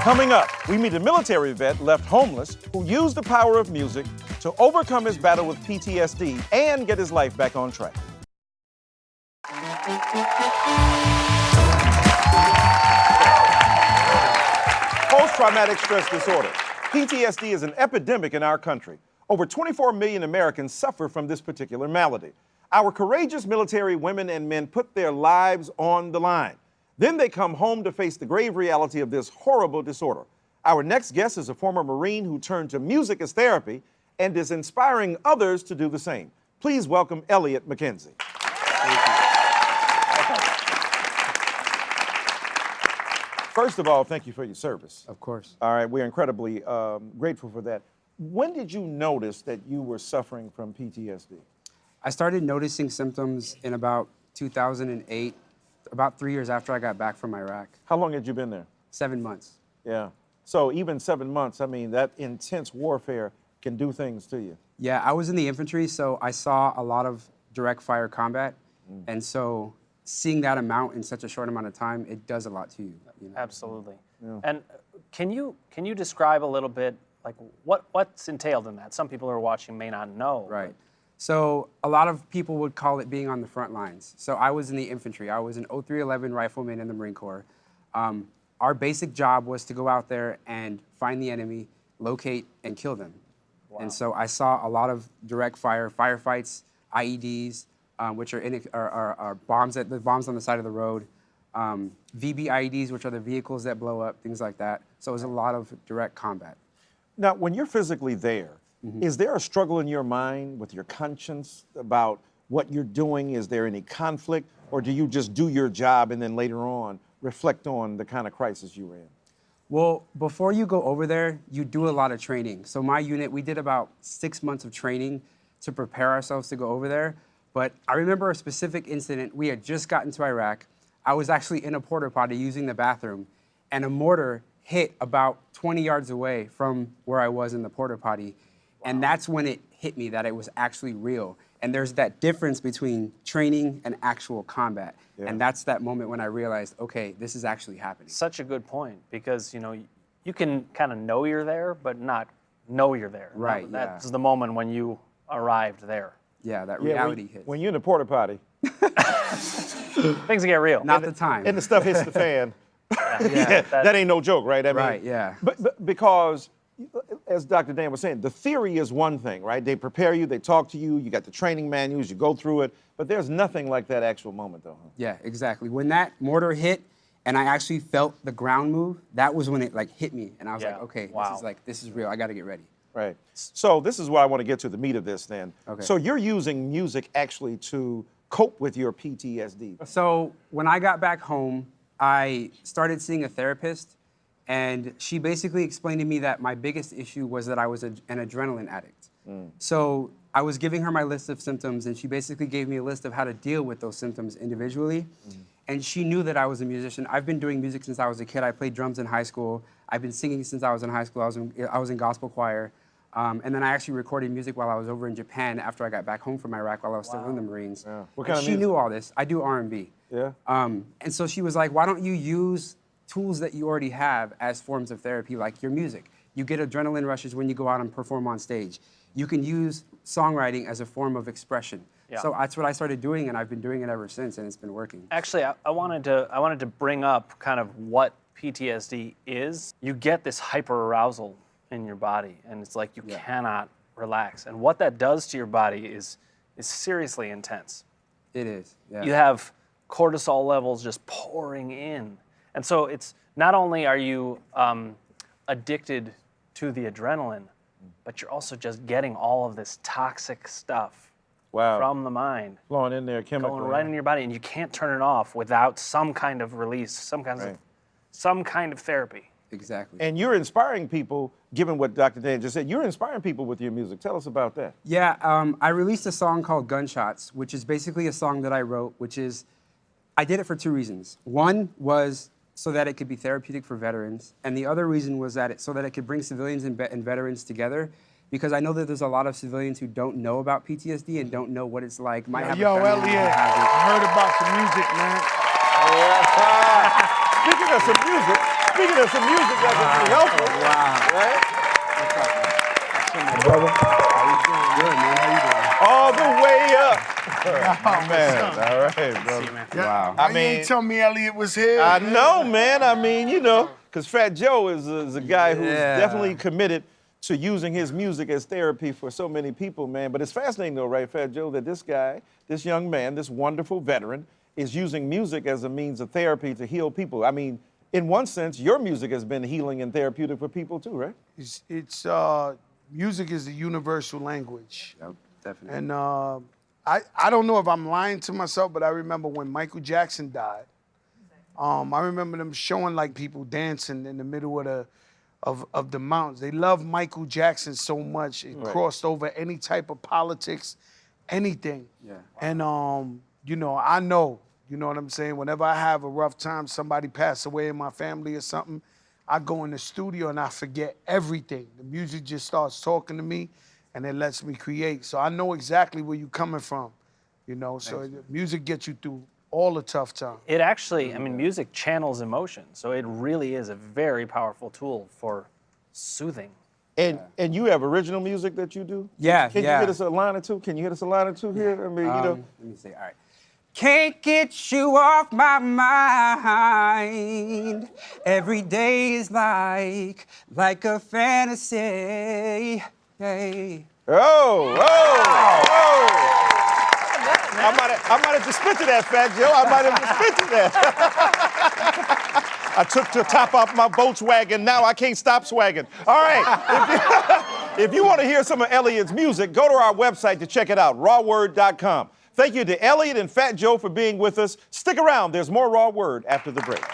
Coming up, we meet a military vet left homeless who used the power of music to overcome his battle with PTSD and get his life back on track. Post-traumatic stress disorder. PTSD is an epidemic in our country. Over 24 million Americans suffer from this particular malady. Our courageous military women and men put their lives on the line. Then they come home to face the grave reality of this horrible disorder. Our next guest is a former Marine who turned to music as therapy and is inspiring others to do the same. Please welcome Elliot McKenzie. First of all, thank you for your service. Of course. All right, we're incredibly grateful for that. When did you notice that you were suffering from PTSD? I started noticing symptoms in about 2008, about 3 years after I got back from Iraq. How long had you been there? 7 months. Yeah. So even 7 months, I mean, that intense warfare can do things to you. Yeah, I was in the infantry, so I saw a lot of direct fire combat. And so seeing that amount in such a short amount of time, it does a lot to you. You know? Absolutely. Yeah. And can you describe a little bit like what's entailed in that? Some people who are watching may not know. Right. So a lot of people would call it being on the front lines. So I was in the infantry. I was an 0311 rifleman in the Marine Corps. Our basic job was to go out there and find the enemy, locate, and kill them. Wow. And so I saw a lot of direct fire, firefights, IEDs, which are bombs, the bombs on the side of the road, VB IEDs, which are the vehicles that blow up, things like that. So it was a lot of direct combat. Now, when you're physically there, is there a struggle in your mind with your conscience about what you're doing? Is there any conflict? Or do you just do your job and then later on reflect on the kind of crisis you were in? Well, before you go over there, you do a lot of training. So my unit, we did about 6 months of training to prepare ourselves to go over there. But I remember a specific incident. We had just gotten to Iraq. I was actually in a porta potty using the bathroom, and a mortar hit about 20 yards away from where I was in the porta potty. And that's when it hit me that it was actually real. And there's that difference between training and actual combat. Yeah. And that's that moment when I realized, okay, this is actually happening. Such a good point, because you can kind of know you're there, but not know you're there. Right. That's the moment when you arrived there. Yeah, that reality hits. When you're in the porta potty, things get real. Not the time. and the stuff hits the fan. Yeah, that ain't no joke, right? I mean, right, yeah. But because, as Dr. Dan was saying, the theory is one thing, right? They prepare you, they talk to you, you got the training manuals, you go through it, but there's nothing like that actual moment, though. Huh? Yeah, exactly. When that mortar hit and I actually felt the ground move, that was when it hit me, and I was like, okay, this is real. I got to get ready. Right. So this is where I want to get to the meat of this then. Okay. So you're using music actually to cope with your PTSD. So when I got back home, I started seeing a therapist, and she basically explained to me that my biggest issue was that I was an adrenaline addict. So I was giving her my list of symptoms, and she basically gave me a list of how to deal with those symptoms individually. And she knew that I was a musician. I've been doing music since I was a kid. I played drums in high school. I've been singing since I was in high school. I was in gospel choir. And then I actually recorded music while I was over in Japan after I got back home from Iraq while I was still in the Marines. Yeah. What and kind of she music? knew all this. I do R&B. Yeah. And so she was like, why don't you use tools that you already have as forms of therapy, like your music? You get adrenaline rushes when you go out and perform on stage. You can use songwriting as a form of expression. Yeah. So that's what I started doing, and I've been doing it ever since, and it's been working. Actually, I wanted to bring up kind of what PTSD is. You get this hyperarousal in your body, and it's like you cannot relax. And what that does to your body is seriously intense. It is. Yeah. You have cortisol levels just pouring in. And so it's not only are you addicted to the adrenaline, but you're also just getting all of this toxic stuff from the mind. Flowing in there chemically. Going right in your body, and you can't turn it off without some kind of release, some kind of therapy. Exactly. And you're inspiring people, given what Dr. Dan just said, you're inspiring people with your music. Tell us about that. Yeah, I released a song called Gunshots, which is basically a song that I wrote, I did it for 2 reasons. One was so that it could be therapeutic for veterans, and the other reason was so that it could bring civilians and veterans together, because I know that there's a lot of civilians who don't know about PTSD and don't know what it's like. Yo, Elliot, I heard about the music, man. Speaking speaking of some music that can be helpful. Wow. Right? Brother. How you doing? Good, man. How you doing? All the way up. Man, all right, brother. Wow. I You mean, ain't tell me Elliot was here. I know, man. I mean, you know, because Fat Joe is a guy who's Yeah. definitely committed to using his music as therapy for so many people, man. But it's fascinating, though, right, Fat Joe, that this guy, this young man, this wonderful veteran, is using music as a means of therapy to heal people. I mean, in one sense, your music has been healing and therapeutic for people, too, right? It's music is the universal language. Yep, definitely. And I don't know if I'm lying to myself, but I remember when Michael Jackson died. I remember them showing like people dancing in the middle of the mountains. They loved Michael Jackson so much. It crossed over any type of politics, anything. Yeah. And you know, I know, you know what I'm saying? Whenever I have a rough time, somebody pass away in my family or something, I go in the studio and I forget everything. The music just starts talking to me and it lets me create. So I know exactly where you're coming from, you know? So music gets you through all the tough times. It actually, I mean, music channels emotion, so it really is a very powerful tool for soothing. And you have original music that you do? Yeah, Can you hit us a line or two? Can you hit us a line or two here? I mean, you know. Let me see. All right. Can't get you off my mind. Every day is like a fantasy. Hey. Oh. I might have to spit to that, Fat Joe. I might have to spit to that. I took the top off my Volkswagen. Now I can't stop swagging. All right. If you want to hear some of Elliot's music, go to our website to check it out, rawword.com. Thank you to Elliot and Fat Joe for being with us. Stick around. There's more Raw Word after the break.